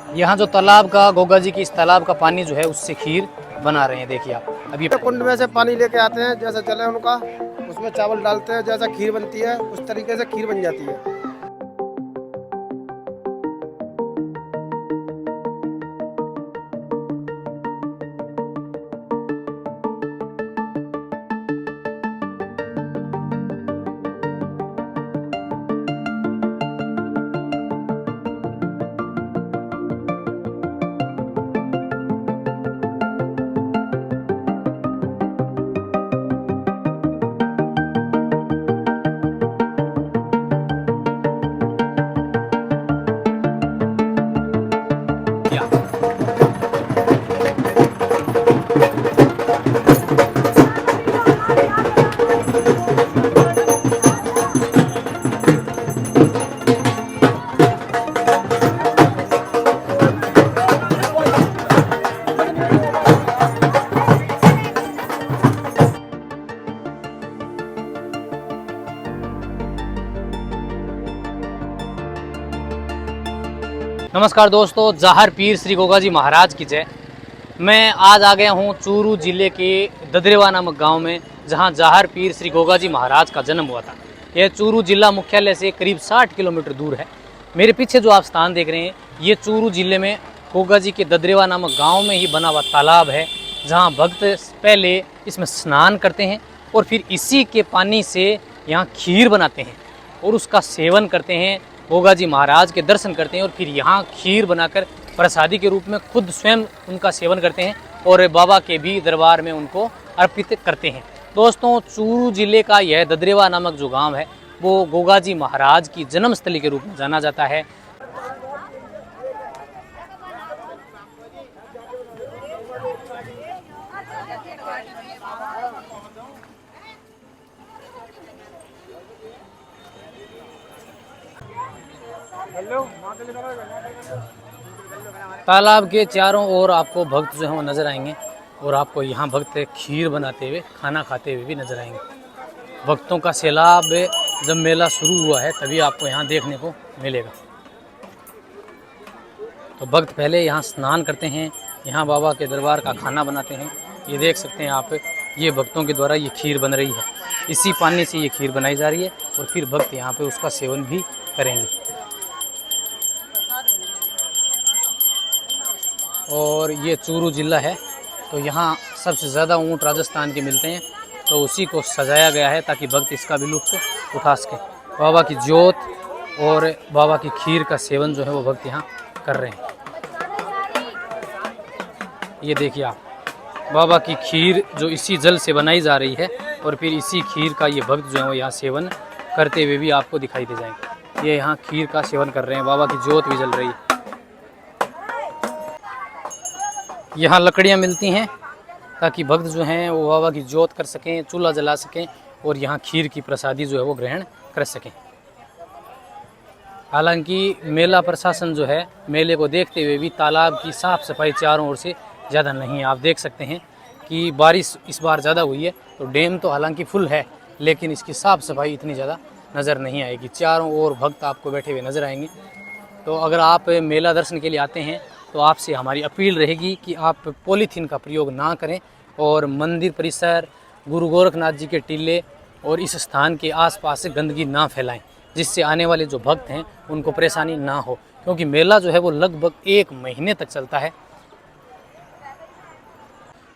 यहाँ जो तालाब का गोगा जी की इस तालाब का पानी जो है उससे खीर बना रहे हैं। देखिए आप अभी कुंड में से पानी लेके आते हैं, जैसा जल है उनका, उसमें चावल डालते हैं, जैसा खीर बनती है उस तरीके से खीर बन जाती है। नमस्कार दोस्तों, जहर पीर श्री गोगा जी महाराज की जय। मैं आज आ गया हूँ चूरू जिले के ददरेवा नामक गांव में, जहां जहर पीर श्री गोगा जी महाराज का जन्म हुआ था। यह चूरू जिला मुख्यालय से करीब 60 किलोमीटर दूर है। मेरे पीछे जो आप स्थान देख रहे हैं, ये चूरू जिले में गोगा जी के ददरेवा नामक गाँव में ही बना हुआ तालाब है, जहाँ भक्त पहले इसमें स्नान करते हैं और फिर इसी के पानी से यहाँ खीर बनाते हैं और उसका सेवन करते हैं, गोगा जी महाराज के दर्शन करते हैं और फिर यहाँ खीर बनाकर प्रसादी के रूप में खुद स्वयं उनका सेवन करते हैं और बाबा के भी दरबार में उनको अर्पित करते हैं। दोस्तों, चूरू जिले का यह ददरेवा नामक जो गांव है वो गोगा जी महाराज की जन्मस्थली के रूप में जाना जाता है। तालाब के चारों ओर आपको भक्त जो हैं वो नज़र आएंगे और आपको यहाँ भक्त खीर बनाते हुए, खाना खाते हुए भी नज़र आएंगे। भक्तों का सैलाब जब मेला शुरू हुआ है तभी आपको यहाँ देखने को मिलेगा। तो भक्त पहले यहाँ स्नान करते हैं, यहाँ बाबा के दरबार का खाना बनाते हैं। ये देख सकते हैं आप, ये भक्तों के द्वारा ये खीर बन रही है। इसी पानी से ये खीर बनाई जा रही है और फिर भक्त यहाँ पे उसका सेवन भी करेंगे। और ये चूरू जिला है, तो यहाँ सबसे ज़्यादा ऊँट राजस्थान के मिलते हैं, तो उसी को सजाया गया है ताकि भक्त इसका भी लुत्फ़ उठा सकें। बाबा की जोत और बाबा की खीर का सेवन जो है वो भक्त यहाँ कर रहे हैं। ये देखिए आप, बाबा की खीर जो इसी जल से बनाई जा रही है और फिर इसी खीर का ये भक्त जो है वो यहाँ सेवन करते हुए भी आपको दिखाई दे जाएंगे। ये यहाँ खीर का सेवन कर रहे हैं, बाबा की जोत भी जल रही है। यहाँ लकड़ियाँ मिलती हैं ताकि भक्त जो हैं वो बाबा की जोत कर सकें, चूल्हा जला सकें और यहाँ खीर की प्रसादी जो है वो ग्रहण कर सकें। हालांकि मेला प्रशासन जो है, मेले को देखते हुए भी तालाब की साफ़ सफाई चारों ओर से ज़्यादा नहीं है। आप देख सकते हैं कि बारिश इस बार ज़्यादा हुई है, तो डैम तो हालांकि फुल है लेकिन इसकी साफ़ सफाई इतनी ज़्यादा नज़र नहीं आएगी। चारों ओर भक्त आपको बैठे हुए नज़र आएंगे। तो अगर आप मेला दर्शन के लिए आते हैं तो आपसे हमारी अपील रहेगी कि आप पॉलीथीन का प्रयोग ना करें और मंदिर परिसर, गुरु गोरखनाथ जी के टीले और इस स्थान के आसपास से गंदगी ना फैलाएं, जिससे आने वाले जो भक्त हैं उनको परेशानी ना हो, क्योंकि मेला जो है वो लगभग 1 महीने तक चलता है।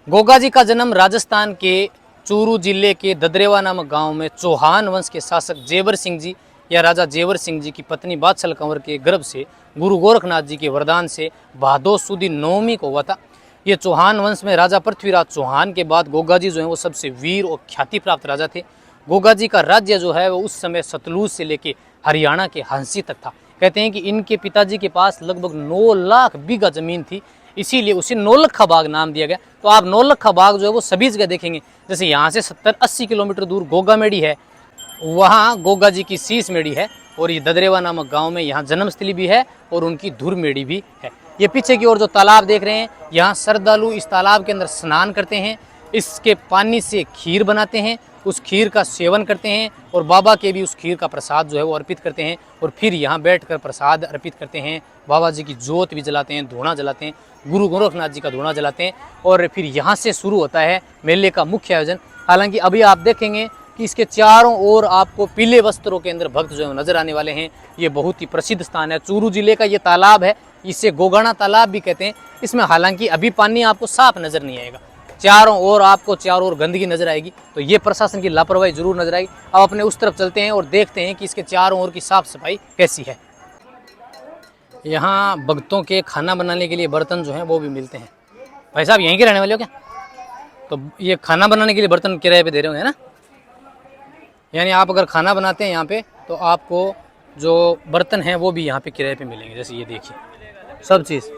गोगा जी का जन्म राजस्थान के चूरू जिले के ददरेवा नामक गांव में चौहान वंश के शासक जेवर सिंह जी या राजा जेवर सिंह जी की पत्नी बादशाह कंवर के गर्भ से गुरु गोरखनाथ जी के वरदान से भादो सुदी नवमी को हुआ था। ये चौहान वंश में राजा पृथ्वीराज चौहान के बाद गोगा जी जो हैं वो सबसे वीर और ख्याति प्राप्त राजा थे। गोगा जी का राज्य जो है वो उस समय सतलुज से लेके हरियाणा के हंसी तक था। कहते हैं कि इनके पिताजी के पास लगभग 9 लाख बीघा जमीन थी, इसीलिए उसे नौलखा बाग नाम दिया गया। तो आप नौलखा बाग जो है वो सभी जगह देखेंगे, जैसे यहाँ से 70-80 किलोमीटर दूर गोगा मेड़ी है, वहाँ गोगा जी की शीश मेड़ी है और ये ददरेवा नामक गांव में यहाँ जन्मस्थली भी है और उनकी धुर मेड़ी भी है। ये पीछे की ओर जो तालाब देख रहे हैं, यहाँ श्रद्धालु इस तालाब के अंदर स्नान करते हैं, इसके पानी से खीर बनाते हैं उस खीर का सेवन करते हैं और बाबा के भी उस खीर का प्रसाद जो है वो अर्पित करते हैं और फिर यहाँ बैठकर प्रसाद अर्पित करते हैं। बाबा जी की जोत भी जलाते हैं, धूना जलाते हैं, गुरु गोरखनाथ जी का धूना जलाते हैं और फिर यहाँ से शुरू होता है मेले का मुख्य आयोजन। हालांकि अभी आप देखेंगे कि इसके चारों ओर आपको पीले वस्त्रों के अंदर भक्त जो है नजर आने वाले हैं। ये बहुत ही प्रसिद्ध स्थान है। चूरू जिले का ये तालाब है, इसे गोगाना तालाब भी कहते हैं। इसमें हालांकि अभी पानी आपको साफ नजर नहीं आएगा, चारों ओर आपको चारों ओर गंदगी नजर आएगी, तो ये प्रशासन की लापरवाही जरूर नजर आएगी। अब अपने उस तरफ चलते हैं और देखते हैं कि इसके चारों ओर की साफ सफाई कैसी है। यहाँ भक्तों के खाना बनाने के लिए बर्तन जो हैं वो भी मिलते हैं। भाई साहब यहीं के रहने वाले हो क्या? तो ये खाना बनाने के लिए बर्तन किराए पे दे रहे होंगे ना? यानी आप अगर खाना बनाते हैं यहाँ पे तो आपको जो बर्तन हैं वो भी यहाँ पे किराए पे मिलेंगे। जैसे ये देखिए सब चीज़,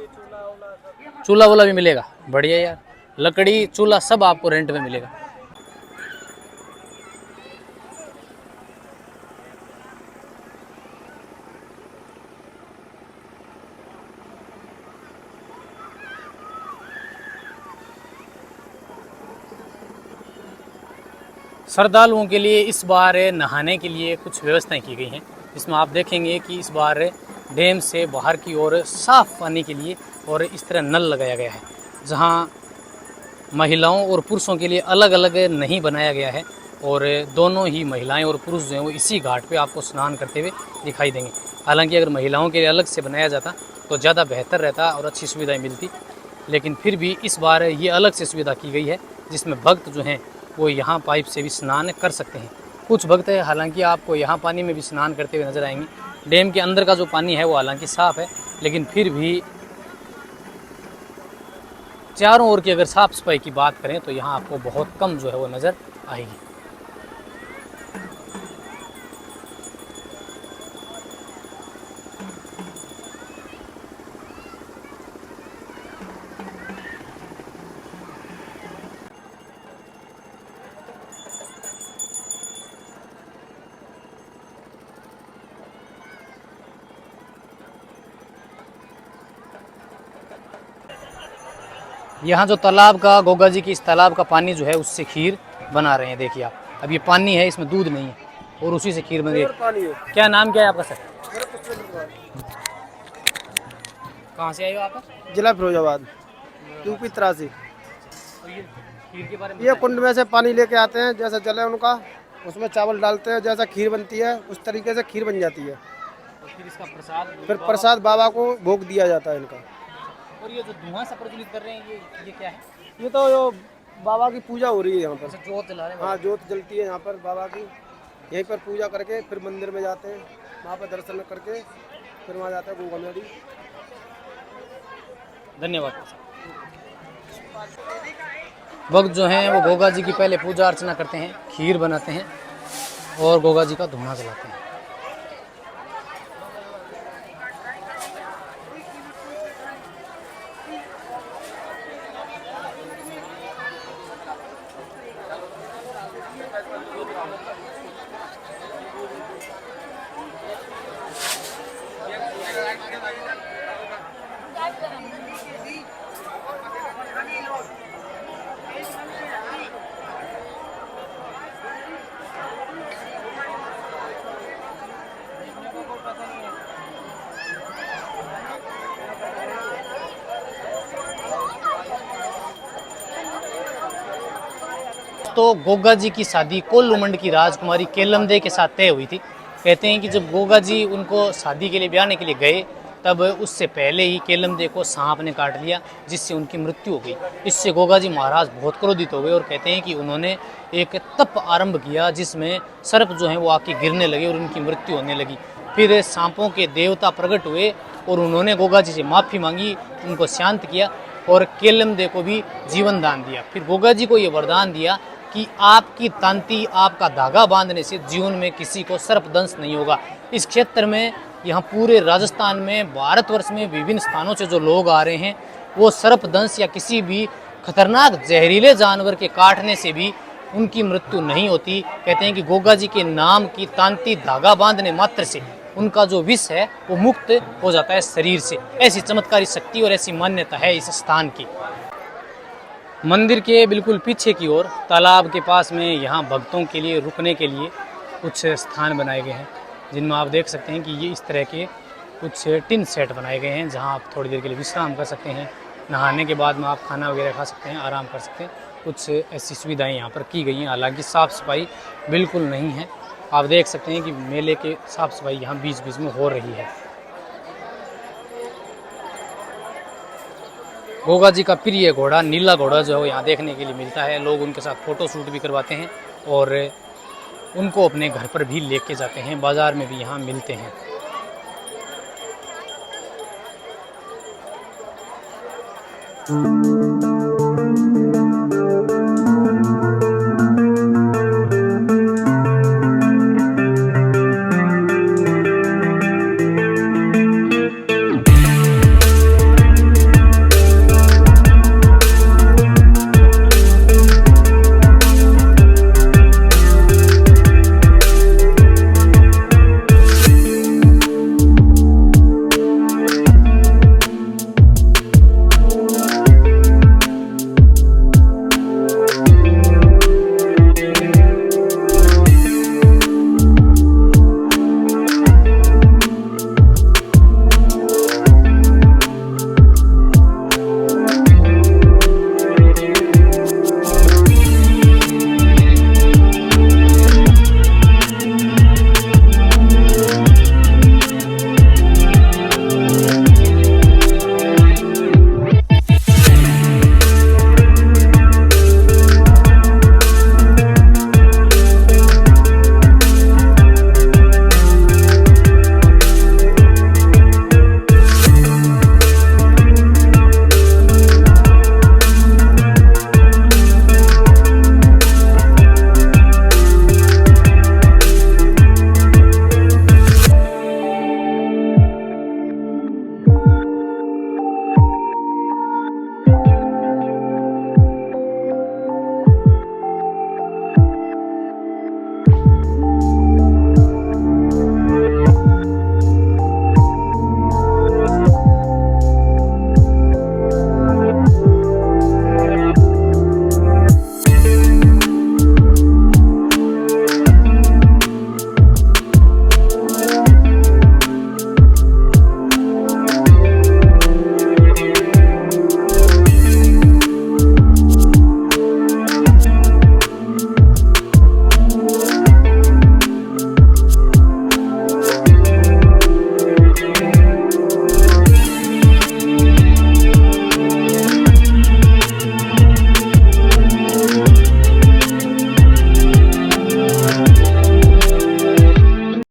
चूल्हा वूल्हा भी मिलेगा। बढ़िया यार, लकड़ी चूल्हा सब आपको रेंट में मिलेगा। श्रद्धालुओं के लिए इस बार नहाने के लिए कुछ व्यवस्थाएं की गई हैं। इसमें आप देखेंगे कि इस बार डैम से बाहर की ओर साफ पानी के लिए और इस तरह नल लगाया गया है, जहां महिलाओं और पुरुषों के लिए अलग अलग नहीं बनाया गया है और दोनों ही महिलाएं और पुरुष जो हैं वो इसी घाट पे आपको स्नान करते हुए दिखाई देंगे। हालांकि अगर महिलाओं के लिए अलग से बनाया जाता तो ज़्यादा बेहतर रहता और अच्छी सुविधाएं मिलती, लेकिन फिर भी इस बार ये अलग से सुविधा की गई है जिसमें भक्त जो हैं वो यहाँ पाइप से भी स्नान कर सकते हैं। कुछ भक्त है हालांकि आपको यहाँ पानी में भी स्नान करते हुए नजर आएंगे। डैम के अंदर का जो पानी है वो हालांकि साफ़ है, लेकिन फिर भी चारों ओर की अगर साफ सफाई की बात करें तो यहाँ आपको बहुत कम जो है वो नज़र आएगी। यहाँ जो तालाब का गोगा जी की इस तालाब का पानी जो है उससे खीर बना रहे हैं। देखिए आप, अब ये पानी है, इसमें दूध नहीं है और उसी से खीर बन रही है। क्या नाम क्या है आपका सर? कहाँ से आए हो आप? जिला फिरोजाबाद, यूपी 83। ये खीर के बारे में ये कुंड में से पानी लेके आते हैं, जैसा जल है उनका उसमें चावल डालते हैं, जैसा खीर बनती है उस तरीके से खीर बन जाती है। और फिर इसका प्रसाद, फिर प्रसाद बाबा को भोग दिया जाता है इनका। और ये जो धुआं सा प्रज्वलित कर रहे हैं ये क्या है? ये तो जो बाबा की पूजा हो रही है यहाँ पर। अच्छा, जोत जला रहे हैं। हाँ, जोत जलती है यहाँ पर बाबा की। यहीं पर पूजा करके फिर मंदिर में जाते हैं, वहाँ पर दर्शन करके फिर वहाँ जाते हैं गोगा मेडी। धन्यवाद। भक्त जो हैं वो गोगा जी की पहले पूजा अर्चना करते हैं, खीर बनाते हैं और गोगा जी का धूना जलाते हैं। तो गोगा जी की शादी कोल्लूमंड की राजकुमारी केलमदे के साथ तय हुई थी। कहते हैं कि जब गोगा जी उनको शादी के लिए ब्याहने के लिए गए तब उससे पहले ही केलमदे को सांप ने काट लिया, जिससे उनकी मृत्यु हो गई। इससे गोगा जी महाराज बहुत क्रोधित हो गए और कहते हैं कि उन्होंने एक तप आरंभ किया जिसमें सर्प जो हैं वो आके गिरने लगे और उनकी मृत्यु होने लगी। फिर सांपों के देवता प्रकट हुए और उन्होंने गोगा जी से माफ़ी मांगी, उनको शांत किया और केलमदे को भी जीवन दान दिया। फिर गोगा जी को ये वरदान दिया कि आपकी तांती, आपका धागा बांधने से जीवन में किसी को सर्पदंश नहीं होगा। इस क्षेत्र में, यहाँ पूरे राजस्थान में, भारतवर्ष में विभिन्न स्थानों से जो लोग आ रहे हैं वो सर्पदंश या किसी भी खतरनाक जहरीले जानवर के काटने से भी उनकी मृत्यु नहीं होती। कहते हैं कि गोगा जी के नाम की तांती धागा बांधने मात्र से उनका जो विष है वो मुक्त हो जाता है शरीर से। ऐसी चमत्कारी शक्ति और ऐसी मान्यता है इस स्थान की। मंदिर के बिल्कुल पीछे की ओर तालाब के पास में यहाँ भक्तों के लिए रुकने के लिए कुछ स्थान बनाए गए हैं, जिनमें आप देख सकते हैं कि ये इस तरह के कुछ टिन सेट बनाए गए हैं, जहाँ आप थोड़ी देर के लिए विश्राम कर सकते हैं। नहाने के बाद में आप खाना वगैरह खा सकते हैं, आराम कर सकते हैं। कुछ ऐसी सुविधाएं यहाँ पर की गई हैं। हालांकि साफ़ सफाई बिल्कुल नहीं है। आप देख सकते हैं कि मेले के साफ़ सफाई यहाँ बीच बीच में हो रही है। गोगा जी का प्रिय घोड़ा नीला घोड़ा जो है यहाँ देखने के लिए मिलता है। लोग उनके साथ फ़ोटो शूट भी करवाते हैं और उनको अपने घर पर भी लेके जाते हैं। बाज़ार में भी यहाँ मिलते हैं।